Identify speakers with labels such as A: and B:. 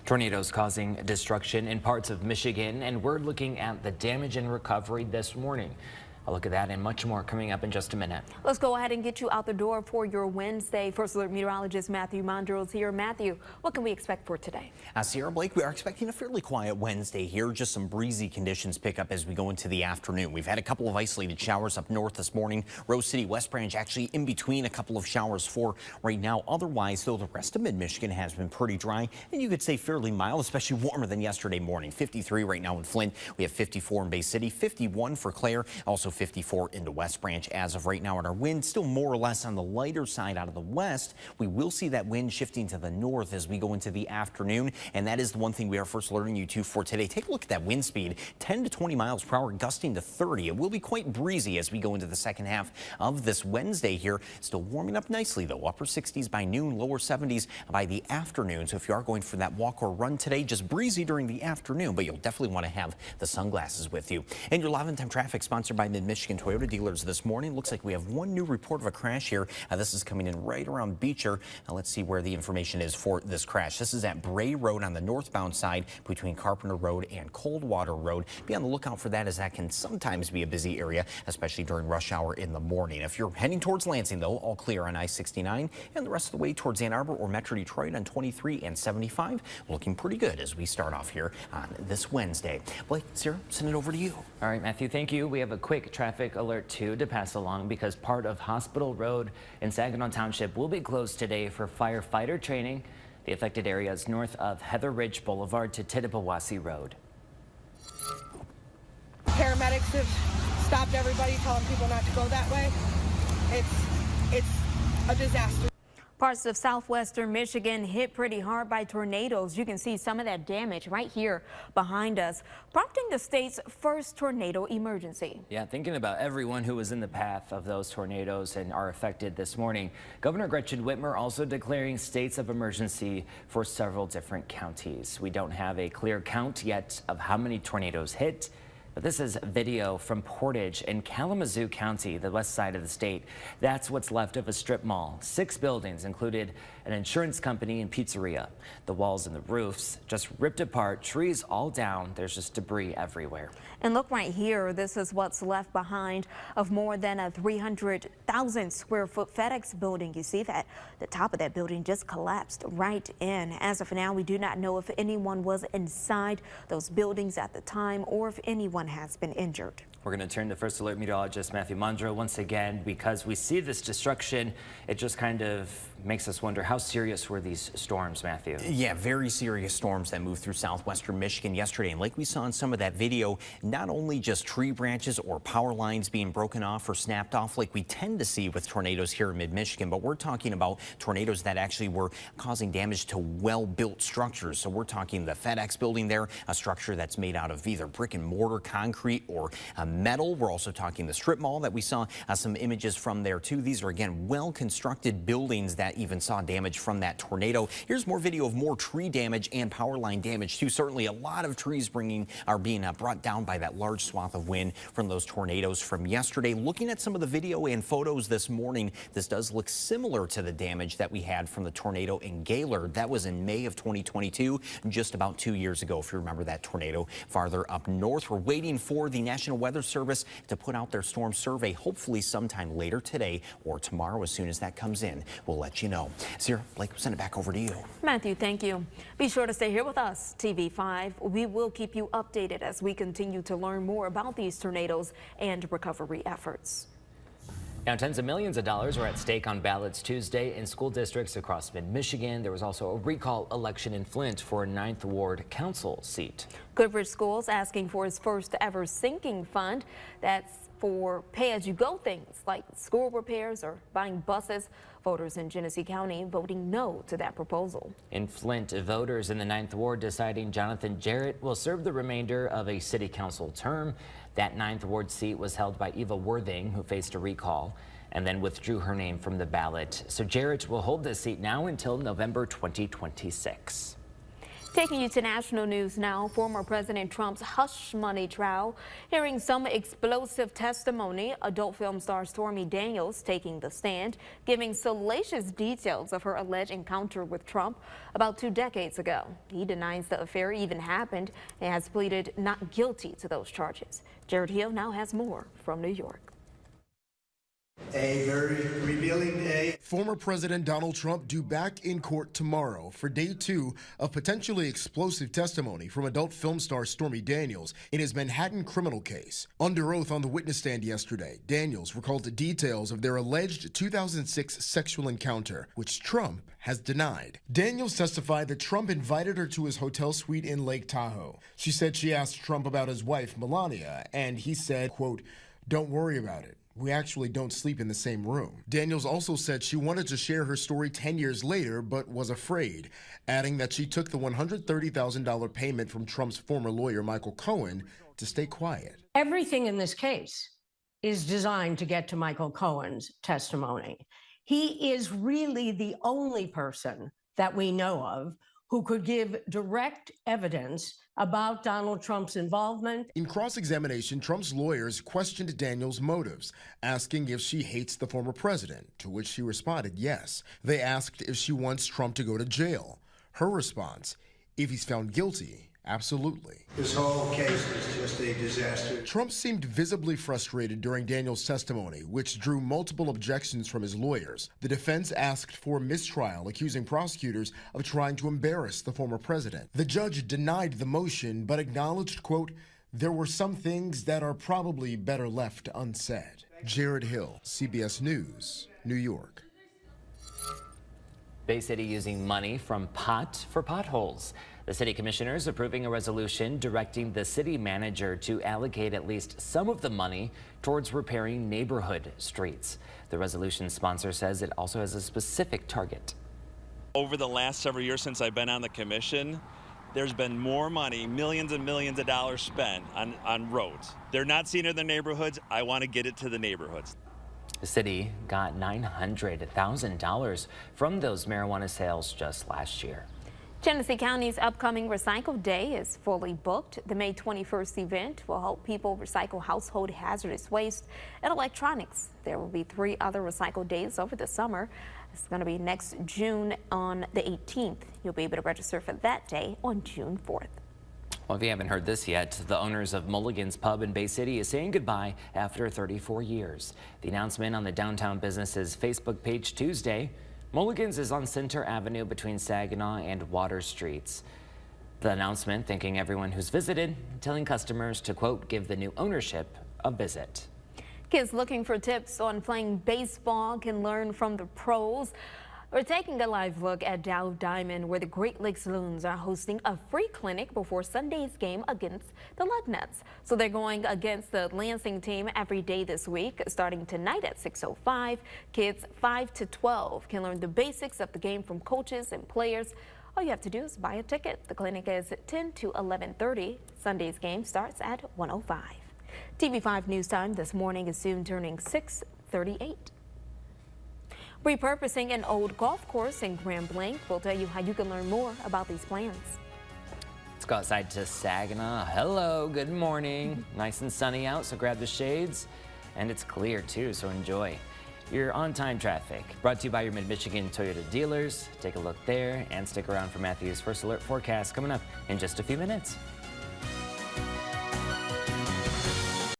A: Tornadoes causing destruction in parts of Michigan, and we're looking at the damage and recovery this morning. A look at that and much more coming up in just a minute.
B: Let's go ahead and get you out the door for your Wednesday. First Alert meteorologist Matthew Mondro is here. Matthew, what can we expect for today?
C: Sierra, Blake, we are expecting a fairly quiet Wednesday here. Just some breezy conditions pick up as we go into the afternoon. We've had a couple of isolated showers up north this morning. Rose City, West Branch actually in between a couple of showers for right now. Otherwise, though, the rest of mid-Michigan has been pretty dry and you could say fairly mild, especially warmer than yesterday morning. 53 right now in Flint. We have 54 in Bay City, 51 for Clare, also 54 into West Branch as of right now. And our wind still more or less on the lighter side out of the west. We will see that wind shifting to the north as we go into the afternoon. And that is the one thing we are first alerting you to for today. Take a look at that wind speed, 10 to 20 miles per hour, gusting to 30. It will be quite breezy as we go into the second half of this Wednesday here. Still warming up nicely, though. Upper 60s by noon, lower 70s by the afternoon. So if you are going for that walk or run today, just breezy during the afternoon, but you'll definitely want to have the sunglasses with you. And your live and time traffic sponsored by Mid-Michigan Toyota dealers this morning. Looks like we have one new report of a crash here. This is coming in right around Beecher. Let's see where the information is for this crash. This is at Bray Road on the northbound side between Carpenter Road and Coldwater Road. Be on the lookout for that, as that can sometimes be a busy area, especially during rush hour in the morning. If you're heading towards Lansing, though, all clear on I-69 and the rest of the way towards Ann Arbor or Metro Detroit on 23 and 75. Looking pretty good as we start off here on this Wednesday. Blake, Sarah, send it over to you.
A: All right, Matthew, thank you. We have a quick traffic alert too to pass along because part of Hospital Road in Saginaw Township will be closed today for firefighter training. The affected area is north of Heather Ridge Boulevard to Tittabawassee Road.
D: Paramedics have stopped everybody, telling people not to go that way. It's a disaster.
B: Parts of southwestern Michigan hit pretty hard by tornadoes. You can see some of that damage right here behind us, prompting the state's first tornado emergency.
A: Yeah, thinking about everyone who was in the path of those tornadoes and are affected this morning. Governor Gretchen Whitmer also declaring states of emergency for several different counties. We don't have a clear count yet of how many tornadoes hit, but this is video from Portage in Kalamazoo County, the west side of the state. That's what's left of a strip mall. 6 buildings included an insurance company and pizzeria. The walls and the roofs just ripped apart, trees all down. There's just debris everywhere.
B: And look right here, this is what's left behind of more than a 300,000 square foot FedEx building. You see that the top of that building just collapsed right in. As of now, we do not know if anyone was inside those buildings at the time or if anyone has been injured.
A: We're going to turn to First Alert meteorologist Matthew Mondro once again because we see this destruction. It just kind of makes us wonder, how serious were these storms, Matthew?
C: Yeah, very serious storms that moved through southwestern Michigan yesterday. And like we saw in some of that video, not only just tree branches or power lines being broken off or snapped off like we tend to see with tornadoes here in mid-Michigan, but we're talking about tornadoes that actually were causing damage to well-built structures. So we're talking the FedEx building there, a structure that's made out of either brick and mortar, concrete, or metal. We're also talking the strip mall that we saw some images from there too. These are, again, well-constructed buildings that even saw damage from that tornado. Here's more video of more tree damage and power line damage too. Certainly a lot of trees are being brought down by that large swath of wind from those tornadoes from yesterday. Looking at some of the video and photos this morning, this does look similar to the damage that we had from the tornado in Gaylord. That was in May of 2022, just about 2 years ago, if you remember that tornado farther up north. We're waiting for the National Weather Service to put out their storm survey, hopefully sometime later today or tomorrow. As soon as that comes in, we'll let you know. Sarah, Blake, we'll send it back over to you.
B: Matthew, thank you. Be sure to stay here with us, TV5. We will keep you updated as we continue to learn more about these tornadoes and recovery efforts.
A: Now, tens of millions of dollars were at stake on ballots Tuesday in school districts across mid-Michigan. There was also a recall election in Flint for a 9th Ward council seat.
B: Goodrich Schools asking for its first ever sinking fund. That's for pay-as-you-go things like school repairs or buying buses. Voters in Genesee County voting no to that proposal. In Flint, voters in the 9th Ward deciding Jonathan Jarrett will serve the remainder of a city council term. That 9th Ward seat was held by Eva Worthing, who faced a recall and then withdrew her name from the ballot. So Jarrett will hold this seat now until November 2026. Taking you to national news now, former President Trump's hush money trial, hearing some explosive testimony. Adult film star Stormy Daniels taking the stand, giving salacious details of her alleged encounter with Trump about 2 decades ago. He denies the affair even happened and has pleaded not guilty to those charges. Jared Hill now has more from New York.
E: A very revealing day.
F: Former President Donald Trump due back in court tomorrow for day 2 of potentially explosive testimony from adult film star Stormy Daniels in his Manhattan criminal case. Under oath on the witness stand yesterday, Daniels recalled the details of their alleged 2006 sexual encounter, which Trump has denied. Daniels testified that Trump invited her to his hotel suite in Lake Tahoe. She said she asked Trump about his wife, Melania, and he said, quote, "Don't worry about it. We actually don't sleep in the same room." Daniels also said she wanted to share her story 10 years later, but was afraid, adding that she took the $130,000 payment from Trump's former lawyer, Michael Cohen, to stay quiet.
G: Everything in this case is designed to get to Michael Cohen's testimony. He is really the only person that we know of who could give direct evidence about Donald Trump's involvement.
F: In cross-examination, Trump's lawyers questioned Daniels' motives, asking if she hates the former president, to which she responded yes. They asked if she wants Trump to go to jail. Her response, if he's found guilty, absolutely.
E: This whole case is just a disaster.
F: Trump seemed visibly frustrated during Daniels' testimony, which drew multiple objections from his lawyers. The defense asked for a mistrial, accusing prosecutors of trying to embarrass the former president. The judge denied the motion, but acknowledged, quote, "There were some things that are probably better left unsaid." Jared Hill, CBS News, New York.
A: Bay City using money from pot for potholes. The city commissioners approving a resolution directing the city manager to allocate at least some of the money towards repairing neighborhood streets. The resolution sponsor says it also has a specific target.
H: Over the last several years since I've been on the commission, there's been more money, millions and millions of dollars spent on roads. They're not seen in the neighborhoods. I want to get it to the neighborhoods.
A: The city got $900,000 from those marijuana sales just last year.
B: Genesee County's upcoming Recycle Day is fully booked. The May 21st event will help people recycle household hazardous waste and electronics. There will be 3 other Recycle Days over the summer. It's going to be next June on the 18th. You'll be able to register for that day on June 4th.
A: Well, if you haven't heard this yet, the owners of Mulligan's Pub in Bay City is saying goodbye after 34 years. The announcement on the downtown business's Facebook page Tuesday. Mulligan's is on Center Avenue between Saginaw and Water Streets. The announcement thanking everyone who's visited, telling customers to, quote, give the new ownership a visit.
B: Kids looking for tips on playing baseball can learn from the pros. We're taking a live look at Dow Diamond, where the Great Lakes Loons are hosting a free clinic before Sunday's game against the Lugnuts. So they're going against the Lansing team every day this week, starting tonight at 6:05. Kids 5 to 12 can learn the basics of the game from coaches and players. All you have to do is buy a ticket. The clinic is 10 to 11:30. Sunday's game starts at 1:05. TV5 News Time this morning is soon turning 6:38. Repurposing an old golf course in Grand Blanc will tell you how you can learn more about these plans.
A: Let's go outside to Saginaw. Hello, good morning. Nice and sunny out, so grab the shades. And it's clear too, so enjoy. Your on-time traffic brought to you by your Mid-Michigan Toyota dealers. Take a look there and stick around for Matthew's First Alert forecast coming up in just a few minutes.